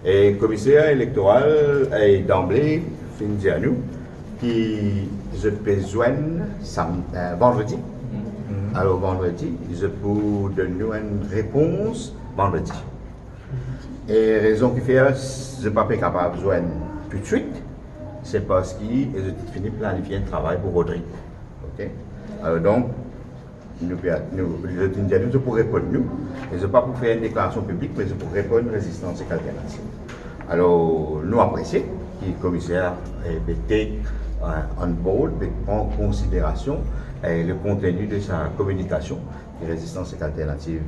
Et le commissaire électoral est d'emblée fin dire à nous qui je besoin vendredi. Alors vendredi, je peux donner une réponse vendredi. Et raison qui fait je ne suis pas capable de besoin tout de suite, c'est parce que je fini de planifier un travail pour Rodrigue. Okay? Alors donc, nous pour répondre nous, et je ne pas pour faire une déclaration publique, mais je pour répondre résistance et alternative. Alors, nous apprécions que le commissaire ait on board, en considération le contenu de sa communication de résistance et alternative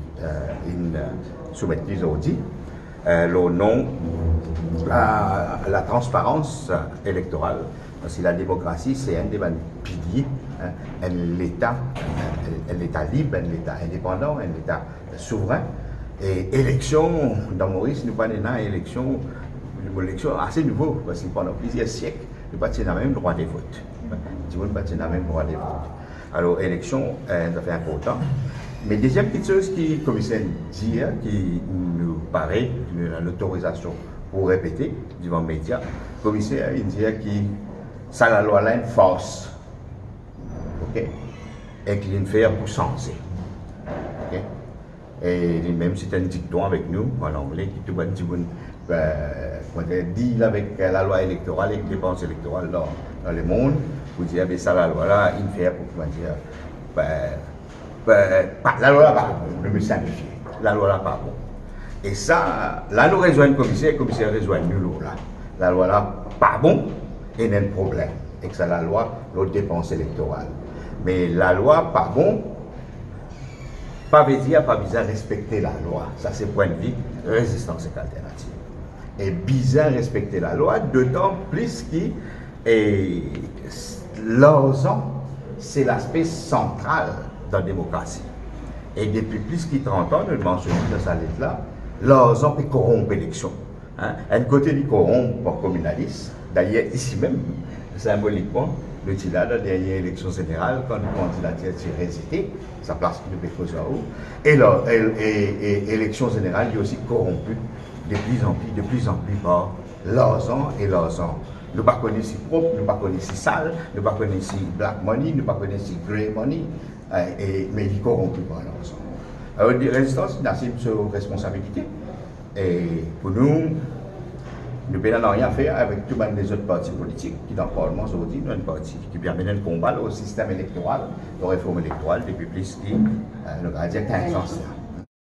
soumettre aujourd'hui. Le nom, la transparence électorale, parce que la démocratie, c'est un des piliers, l'État libre, un État indépendant, un État souverain. Et élection, dans Maurice, nous avons une élection assez nouveau, parce que pendant plusieurs siècles, nous n'avons pas le même droit de vote. Nous n'avons pas le même droit de vote. Alors, élection, ça fait important. Mais deuxième petite chose qui le commissaire dit, qui nous paraît, l'autorisation pour répéter devant les médias, le commissaire il dit que ça la loi là une force, ok, et qu'il une faire pour changer, ok, et même c'est un dicton avec nous en anglais qui tout le monde dit avec la loi électorale et les dépenses électorales dans le monde, vous dire que ça la loi là une faire pour comment dire, la loi là pas bon, je me simplifier, la loi là pas bon. Et ça, là nous rejoignons le commissaire rejoint nous là. La loi là pas bon et il y a un problème. Et que ça la loi, l'autre dépense électorale. Mais la loi pas bon, pas veut dire pas besoin respecter la loi. Ça c'est point de vue résistance et alternative. Et bizarre respecter la loi, d'autant plus que l'argent, c'est l'aspect central de la démocratie. Et depuis plus de 30 ans, nous le mentionnons dans sa lettre là, l'argent peut corrompre l'élection. Un côté, il corrompt par communaliste. D'ailleurs, ici même, symboliquement, le Tila, dans la dernière élection générale, quand le candidat a résister, sa place qui ne peut pas où. Et l'élection générale, il est aussi corrompu de plus en plus par l'argent et l'argent. Nous ne connaissons pas si propre, nous ne connaissons pas si sale, nous ne connaissons pas si black money, nous ne connaissons pas si grey money, mais il est corrompu par l'argent. Alors, la résistance, c'est une responsabilité. Et pour nous, nous n'avons rien faire avec tous les autres partis politiques qui, dans le Parlement aujourd'hui, nous avons un parti qui permet de combattre au système électoral, la réforme électorale depuis plus de 15 ans.